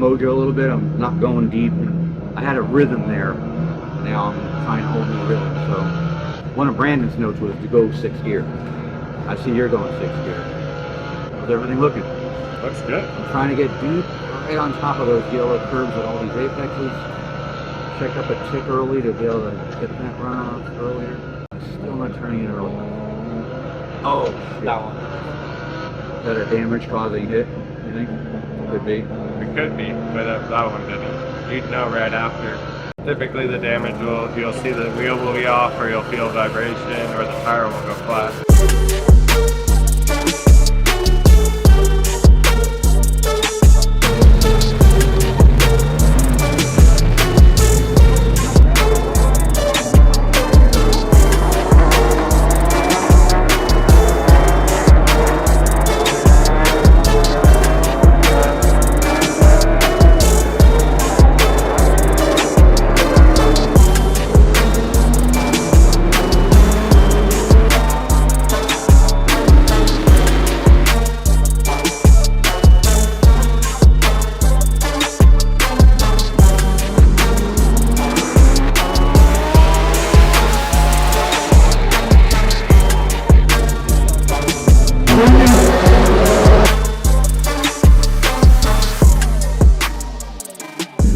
mojo a little bit. I'm not going deep. I had a rhythm there. Now I'm trying to hold new rhythm. So one of Brandon's notes was to go 6th gear. I see you're going 6th gear. How's everything looking? Looks good. I'm trying to get deep, right on top of those yellow curves at all these apexes. Check up a tick early to be able to get that runoff earlier. Still not turning in early. Oh, shit. That one. Is that a damage causing hit, you think? Could be. It could be, but that one didn't. You'd know right after. Typically the damage you'll see the wheel will be off, or you'll feel vibration, or the tire will go flat.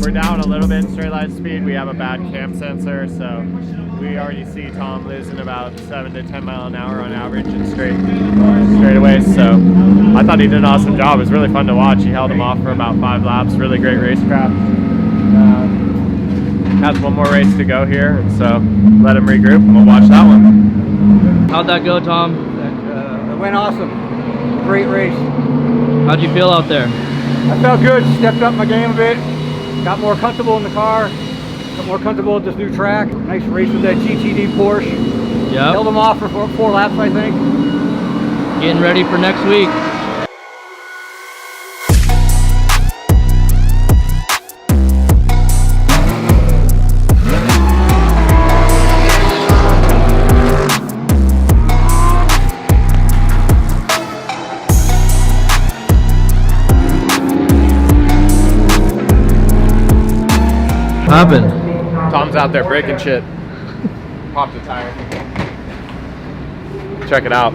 We're down a little bit in straight line speed. We have a bad cam sensor, so we already see Tom losing about 7 to 10 miles an hour on average in straightaways. So I thought he did an awesome job. It was really fun to watch. He held him off for about 5 laps. Really great racecraft. Has one more race to go here, and so let him regroup and we'll watch that one. How'd that go, Tom? It went awesome. Great race. How'd you feel out there? I felt good. Stepped up my game a bit. Got more comfortable in the car. Got more comfortable with this new track. Nice race with that GTD Porsche. Yep. Held them off for 4 laps, I think. Getting ready for next week. Happened. Tom's out there breaking shit. Popped the tire. Check it out.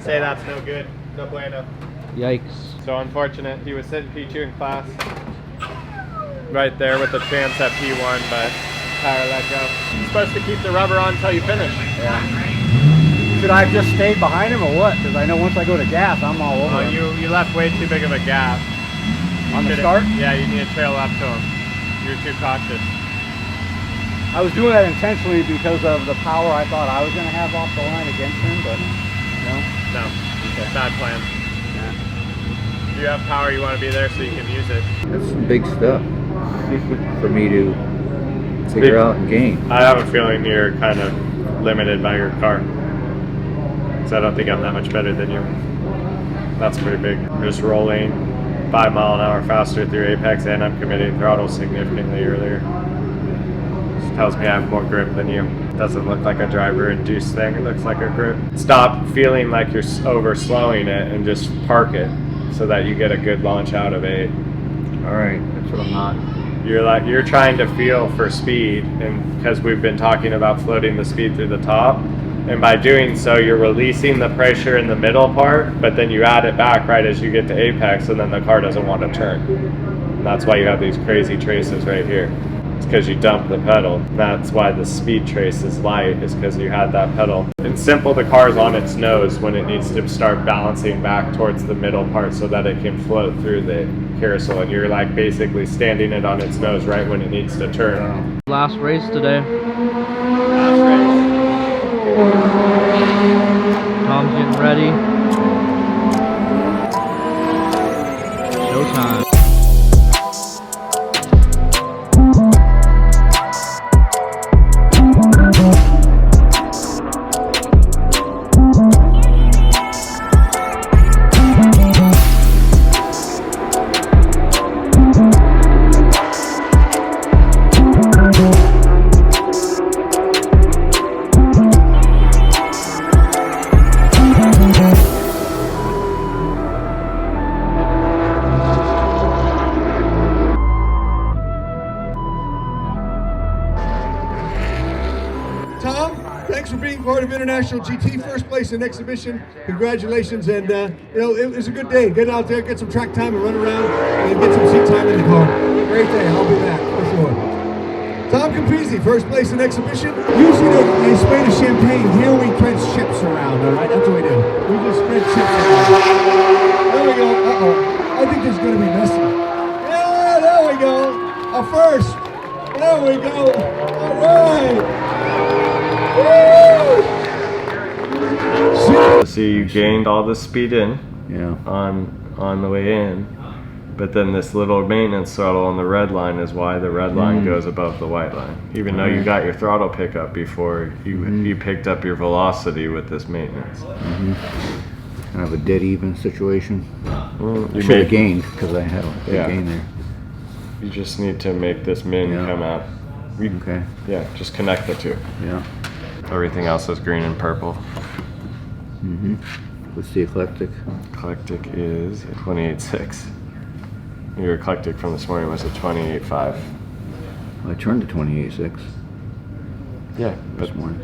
Say that's no good. No bueno. Yikes. So unfortunate. He was sitting P2 in class. Right there with the chance at P1, but tire let go. You're supposed to keep the rubber on until you finish. Yeah. Should I have just stayed behind him or what? Because I know once I go to gas, I'm all over. You left way too big of a gap. On the start? Yeah, you need to trail up to him. You're too cautious. I was doing that intentionally because of the power I thought I was going to have off the line against him, but no. No. Okay. Bad plan. Yeah. If you have power, you want to be there so you can use it. That's some big stuff for me to figure out and gain. I have a feeling you're kind of limited by your car. So I don't think I'm that much better than you. That's pretty big. Just rolling 5 mile an hour faster through apex, and I'm committing throttle significantly earlier. This tells me I have more grip than you. It doesn't look like a driver induced thing, it looks like a grip. Stop feeling like you're over slowing it and just park it so that you get a good launch out of 8. Alright, that's what I'm not. You're trying to feel for speed, and because we've been talking about floating the speed through the top, and by doing so you're releasing the pressure in the middle part, but then you add it back right as you get to apex, and then the car doesn't want to turn. And that's why you have these crazy traces right here. It's because you dump the pedal. That's why the speed trace is light, is because you had that pedal. In simple, the car's on its nose when it needs to start balancing back towards the middle part so that it can float through the carousel, and you're like basically standing it on its nose right when it needs to turn. Last race today. Last race. Tom's getting ready. Showtime. of International GT, first place in exhibition. Congratulations, and you know, it was a good day. Get out there, get some track time and run around and get some seat time in the car. Great day, I'll be back for sure. Tom Capizzi, first place in exhibition. Usually they spray the champagne. Here we spread chips around, all right? That's what we do. We just spread chips around. There we go. Uh-oh. I think this is going to be messy. Yeah, there we go. A first. There we go. All right. Woo! See, you gained all the speed in Yeah. on the way in, but then this little maintenance throttle on the red line is why the red line goes above the white line. Even though you got your throttle pickup before, you picked up your velocity with this maintenance. Kind of a dead even situation. Well, I should have gained because I had a big gain there. You just need to make this min come out. Okay. Yeah, just connect the two. Yeah. Everything else is green and purple. What's the eclectic? Eclectic is a 28.6. Your eclectic from this morning was a 28.5. Well, I turned to 28.6 Yeah, this but morning.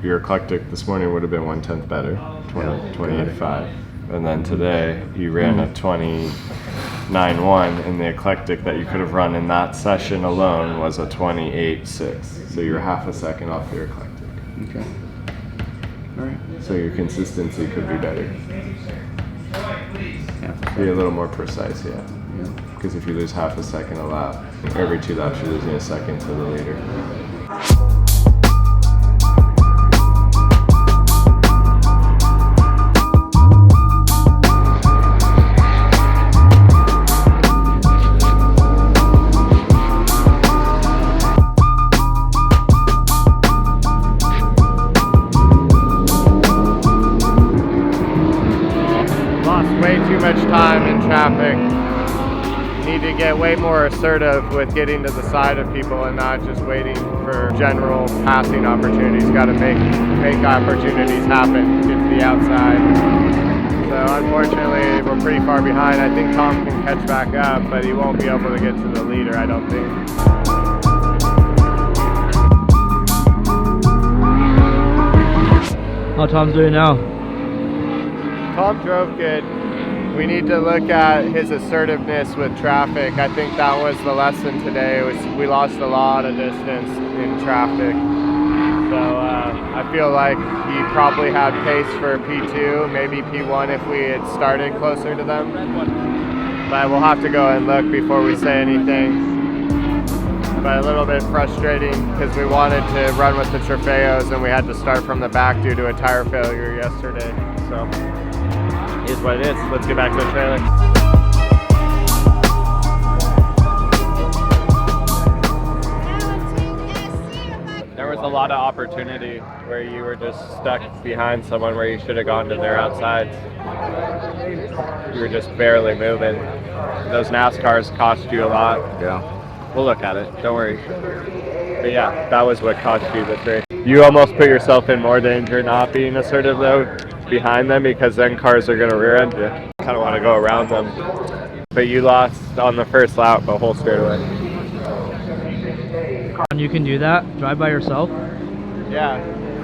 your eclectic this morning would have been 1/10 better, 28.5. And then today you ran a 29.1, and the eclectic that you could have run in that session alone was a 28.6. So you're half a second off your eclectic. Okay. All right. So your consistency could be better. Yeah. Be a little more precise, yeah. Because if you lose half a second a lap, every 2 laps you're losing a second to the leader. Way too much time in traffic. You need to get way more assertive with getting to the side of people and not just waiting for general passing opportunities. Got to make opportunities happen, get to the outside. So unfortunately, we're pretty far behind. I think Tom can catch back up, but he won't be able to get to the leader, I don't think. How Tom's doing now? Tom drove good. We need to look at his assertiveness with traffic. I think that was the lesson today. We lost a lot of distance in traffic. So I feel like he probably had pace for P2, maybe P1 if we had started closer to them. But we'll have to go and look before we say anything. But a little bit frustrating because we wanted to run with the Trofeos and we had to start from the back due to a tire failure yesterday. So. Is what it is. Let's get back to the trailer. There was a lot of opportunity where you were just stuck behind someone where you should have gone to their outsides. You were just barely moving. Those NASCARs cost you a lot. Yeah. We'll look at it. Don't worry. But yeah, that was what cost you this race. You almost put yourself in more danger not being assertive though behind them, because then cars are going to rear end you. Kind of want to go around them. But you lost on the first lap the whole straightaway. And you can do that? Drive by yourself? Yeah.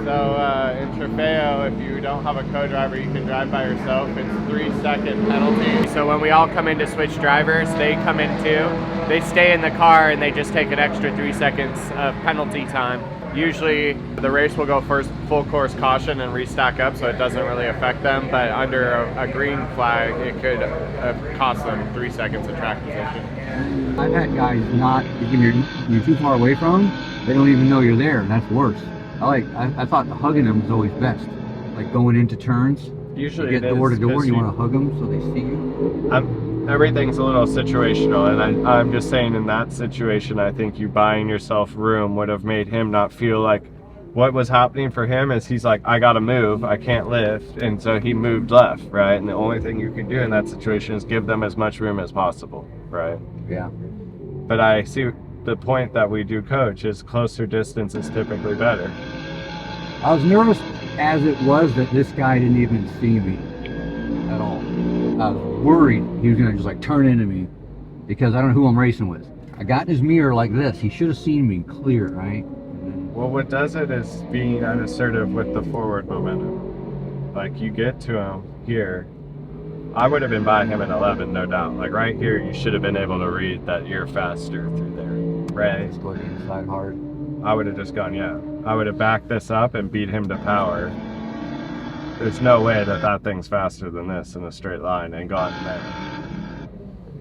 So in Trofeo, if you don't have a co-driver, you can drive by yourself. It's 3-second penalty. So when we all come in to switch drivers, they come in too. They stay in the car and they just take an extra 3 seconds of penalty time. Usually the race will go first full course caution and restack up, so it doesn't really affect them, but under a green flag it could cost them 3 seconds of track position. I've had guys not, if you're too far away from them, they don't even know you're there, and that's worse. I thought hugging them is always best, like going into turns. Usually you get door to door, you want to hug them so they see you. Everything's a little situational, and I'm just saying in that situation, I think you buying yourself room would have made him not feel like what was happening for him is he's like, I gotta move, I can't lift, and so he moved left, right? And the only thing you can do in that situation is give them as much room as possible, right? Yeah. But I see the point that we do coach is closer distance is typically better. I was nervous as it was that this guy didn't even see me at all. I was worried he was gonna just like turn into me because I don't know who I'm racing with. I got in his mirror like this. He should have seen me clear, right? And then Well, what does it is being unassertive with the forward momentum. Like, you get to him here. I would have been by him in 11, no doubt. Like, right here, you should have been able to read that you're faster through there. Right? Just go inside hard. I would have just gone, yeah. I would have backed this up and beat him to power. There's no way that that thing's faster than this in a straight line and gone there.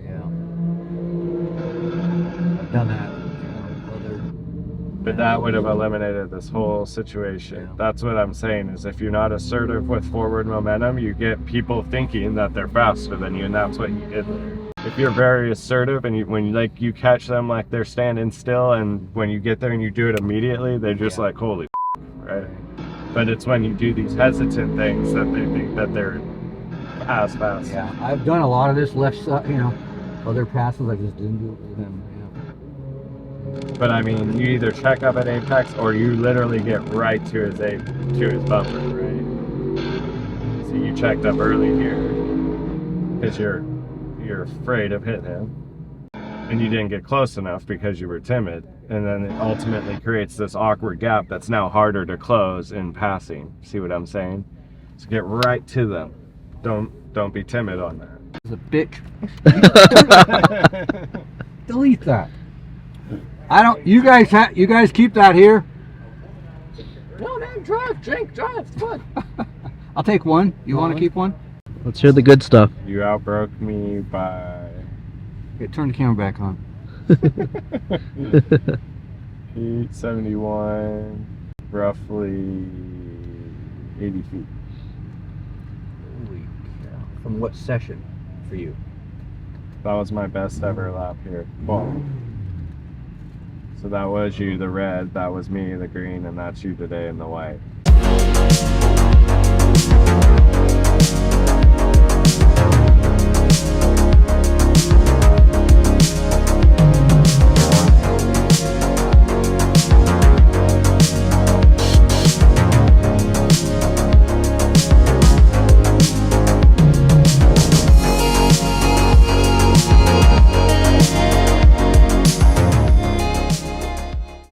Yeah. I've done that. But that would have eliminated this whole situation. Yeah. That's what I'm saying, is if you're not assertive with forward momentum, you get people thinking that they're faster than you, and that's what you did there. If you're very assertive and when you catch them like they're standing still, and when you get there and you do it immediately, they're just like, holy right? But it's when you do these hesitant things that they think that they're as fast. Yeah, I've done a lot of this left side, other passes. I just didn't do it with him. But I mean, you either check up at apex or you literally get right to his bumper, right? So you checked up early here because you're afraid of hitting him, and you didn't get close enough because you were timid, and then it ultimately creates this awkward gap that's now harder to close in passing. See what I'm saying? So get right to them. Don't be timid on that. It's a bitch. Delete that. I don't. You guys keep that here. No, man, drive. It's fun. I'll take one. You want to keep one? Let's hear the good stuff. You outbroke me by... Okay, turn the camera back on. 871, roughly 80 feet. Holy cow. From what session for you? That was my best ever lap here. Well, so that was you, the red, that was me, the green, and that's you today in the white.